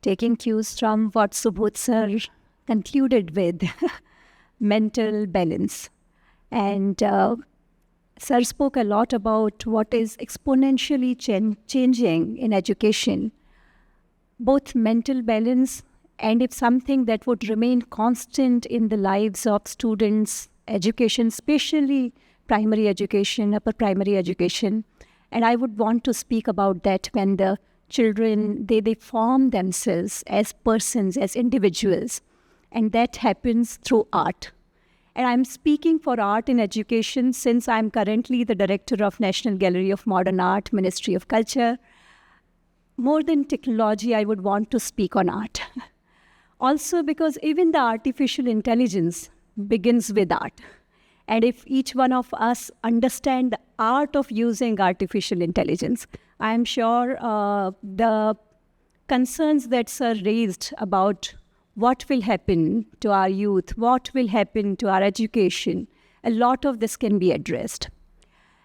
taking cues from what Subodh sir concluded with, mental balance. And sir spoke a lot about what is exponentially changing in education, both mental balance and if something that would remain constant in the lives of students, education, especially primary education, upper primary education. And I would want to speak about that when the children, they form themselves as persons, as individuals. And that happens through art. And I'm speaking for art in education since I'm currently the director of National Gallery of Modern Art, Ministry of Culture. More than technology, I would want to speak on art. Also because even the artificial intelligence begins with art. And if each one of us understand the art of using artificial intelligence, I am sure the concerns that sir raised about what will happen to our youth, what will happen to our education, a lot of this can be addressed.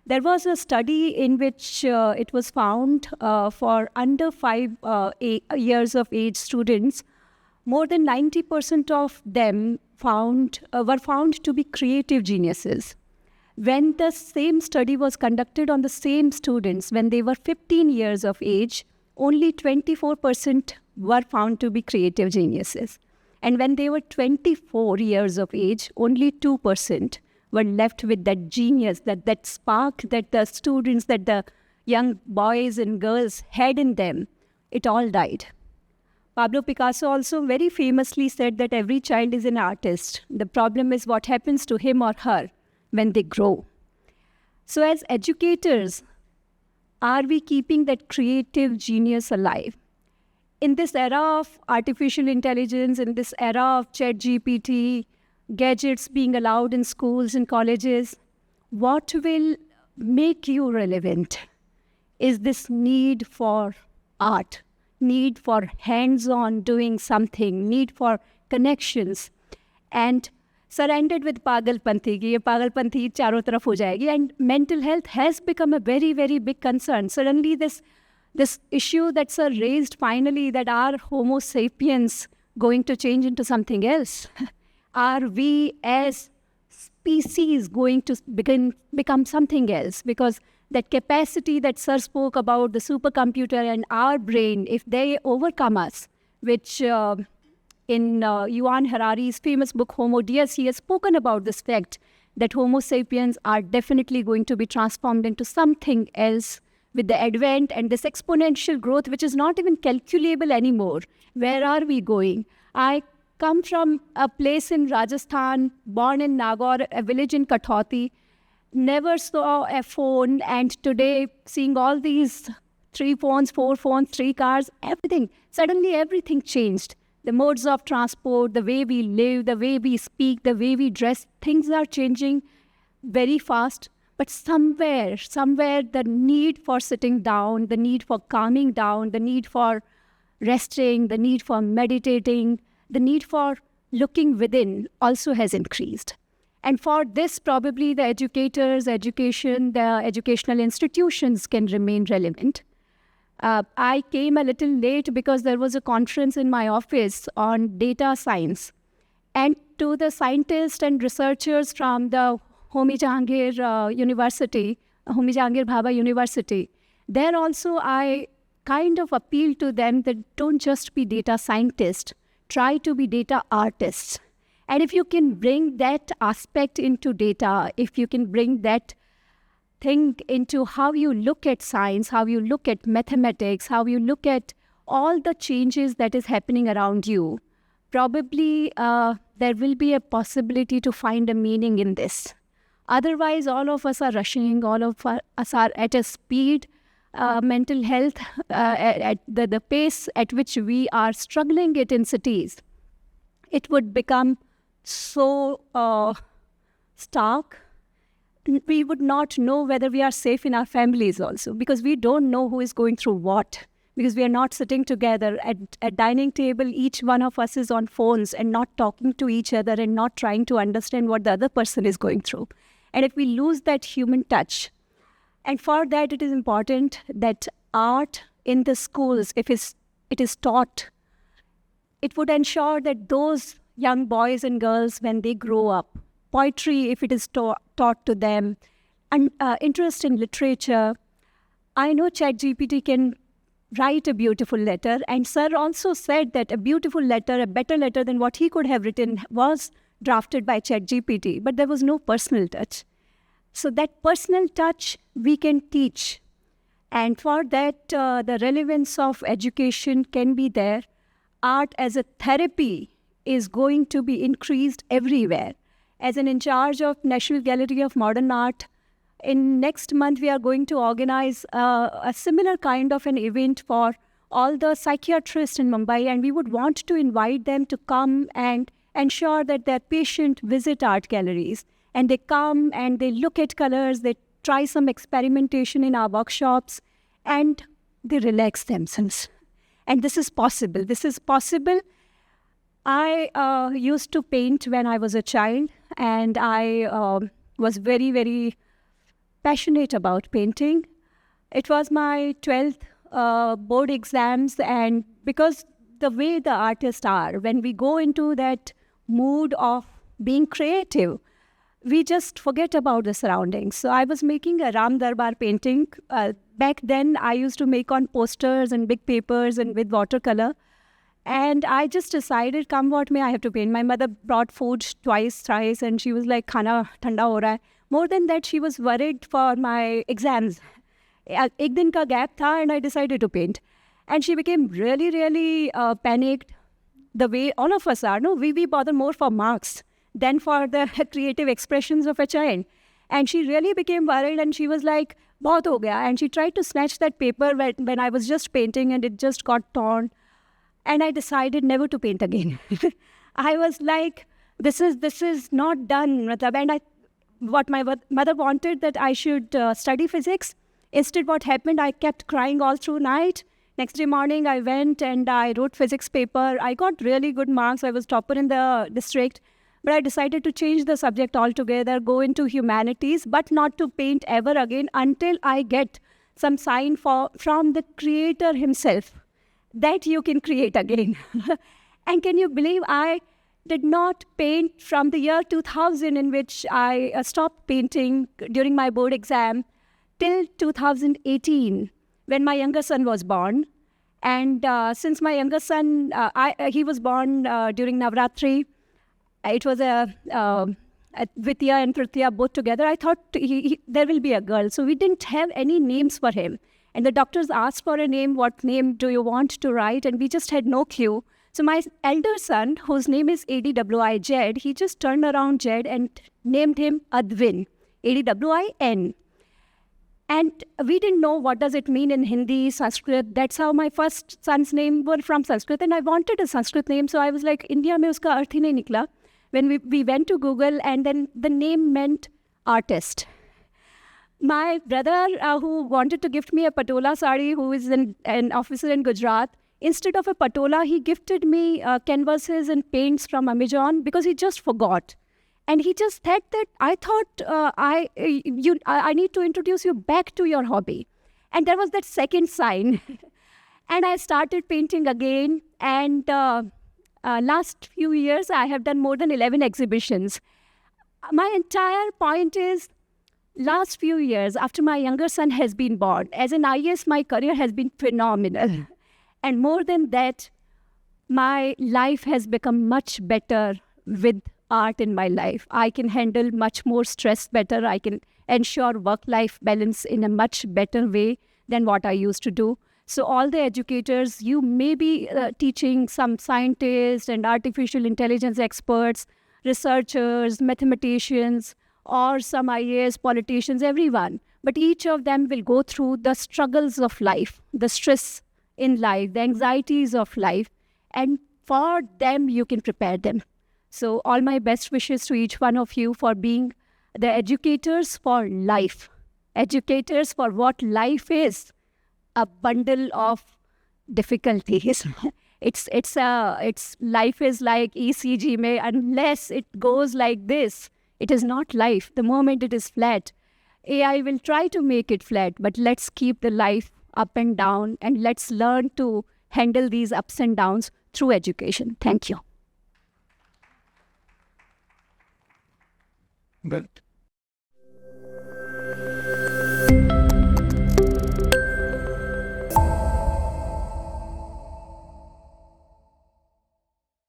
There was a study in which it was found for under 5 years of age students, more than 90% of them were found to be creative geniuses. When the same study was conducted on the same students when they were 15 years of age, only 24% were found to be creative geniuses. And when they were 24 years of age, only 2% were left with that genius, that spark that the students, that the young boys and girls had in them. It all died. Pablo Picasso also very famously said that every child is an artist. The problem is what happens to him or her when they grow. So as educators, are we keeping that creative genius alive? In this era of artificial intelligence, in this era of ChatGPT, gadgets being allowed in schools and colleges, what will make you relevant is this need for art, need for hands-on doing something, need for connections. And sir ended with pagalpanthi, कि ये pagalpanthi चारों तरफ हो जाएगी. And mental health has become a very, very big concern. Suddenly this issue that sir raised finally, that are Homo sapiens going to change into something else? Are we as species going to become something else? Because that capacity that sir spoke about, the supercomputer and our brain, if they overcome us, which in Yuval Harari's famous book Homo Deus, he has spoken about this fact that Homo sapiens are definitely going to be transformed into something else with the advent and this exponential growth, which is not even calculable anymore. Where are we going? I come from a place in Rajasthan, born in Nagaur, a village in Kathauti, never saw a phone, and today seeing all these 3 phones, 4 phones, 3 cars, everything. Suddenly everything changed. The modes of transport, the way we live, the way we speak, the way we dress, things are changing very fast. But somewhere, the need for sitting down, the need for calming down, the need for resting, the need for meditating, the need for looking within also has increased. And for this, probably the educators, education, the educational institutions can remain relevant. I came a little late because there was a conference in my office on data science. And to the scientists and researchers from the Homi Jahangir University, Homi Jahangir Bhabha University, there also I kind of appeal to them that don't just be data scientists, try to be data artists. And if you can bring that aspect into data, if you can bring that thing into how you look at science, how you look at mathematics, how you look at all the changes that is happening around you, probably there will be a possibility to find a meaning in this. Otherwise, all of us are rushing, all of us are at a speed, mental health, at the pace at which we are struggling it in cities. It would become so stark. We would not know whether we are safe in our families also, because we don't know who is going through what, because we are not sitting together at a dining table. Each one of us is on phones and not talking to each other and not trying to understand what the other person is going through. And if we lose that human touch, and for that it is important that art in the schools, if it is taught it would ensure that those young boys and girls, when they grow up, poetry, if it is taught to them, and interest in literature. I know ChatGPT can write a beautiful letter, and Sir also said that a beautiful letter, a better letter than what he could have written, was drafted by ChatGPT, but there was no personal touch. So that personal touch we can teach. And for that, the relevance of education can be there. Art as a therapy is going to be increased everywhere. As an in charge of National Gallery of Modern Art, in next month we are going to organize a similar kind of an event for all the psychiatrists in Mumbai, and we would want to invite them to come and ensure that their patients visit art galleries. And they come and they look at colors, they try some experimentation in our workshops, and they relax themselves. And this is possible. This is possible. I used to paint when I was a child, and I was very, very passionate about painting. It was my 12th board exams, and because the way the artists are, when we go into that mood of being creative, we just forget about the surroundings. So I was making a Ram Darbar painting. Back then, I used to make on posters and big papers and with watercolor. And I just decided, come what may, I have to paint. My mother brought food twice, thrice, and she was like, "Khana thanda ho raha hai." More than that, she was worried for my exams. Ek din ka gap tha, and I decided to paint. And she became really, really panicked. The way all of us are, no, we bother more for marks than for the creative expressions of a child. And she really became worried, and she was like, "Bahut ho gaya." And she tried to snatch that paper when I was just painting, and it just got torn. And I decided never to paint again. I was like, this is not done. And what my mother wanted, that I should study physics. Instead, what happened, I kept crying all through night. Next day morning, I went and I wrote physics paper. I got really good marks. I was topper in the district. But I decided to change the subject altogether, go into humanities, but not to paint ever again until I get some sign from the creator himself that you can create again. And can you believe I did not paint from the year 2000, in which I stopped painting during my board exam, till 2018, when my younger son was born. And since my younger son, he was born during Navratri. It was a Vidya and Tritiya both together. I thought there will be a girl. So we didn't have any names for him. And the doctors asked for a name. What name do you want to write? And we just had no clue. So my elder son, whose name is Adwi Jed, he just turned around Jed and named him Adwin, Adwin. And we didn't know what does it mean in Hindi, Sanskrit. That's how my first son's name were from Sanskrit. And I wanted a Sanskrit name. So I was like, India mein uska arth hi nahi nikla. When we went to Google, and then the name meant artist. My brother, who wanted to gift me a patola sari, who is an officer in Gujarat, instead of a patola, he gifted me canvases and paints from Amazon, because he just forgot. And he just said that, I thought I need to introduce you back to your hobby. And there was that second sign. And I started painting again. And last few years, I have done more than 11 exhibitions. My entire point is, last few years, after my younger son has been born, as an IAS, my career has been phenomenal. And more than that, my life has become much better with art in my life. I can handle much more stress better. I can ensure work-life balance in a much better way than what I used to do. So all the educators, you may be teaching some scientists and artificial intelligence experts, researchers, mathematicians, or some IAS, politicians, everyone. But each of them will go through the struggles of life, the stress in life, the anxieties of life, and for them, you can prepare them. So all my best wishes to each one of you for being the educators for life, educators for what life is, a bundle of difficulties. It's life is like ECG mein, unless it goes like this, it is not life. The moment it is flat, AI will try to make it flat, but let's keep the life up and down, and let's learn to handle these ups and downs through education. Thank you. But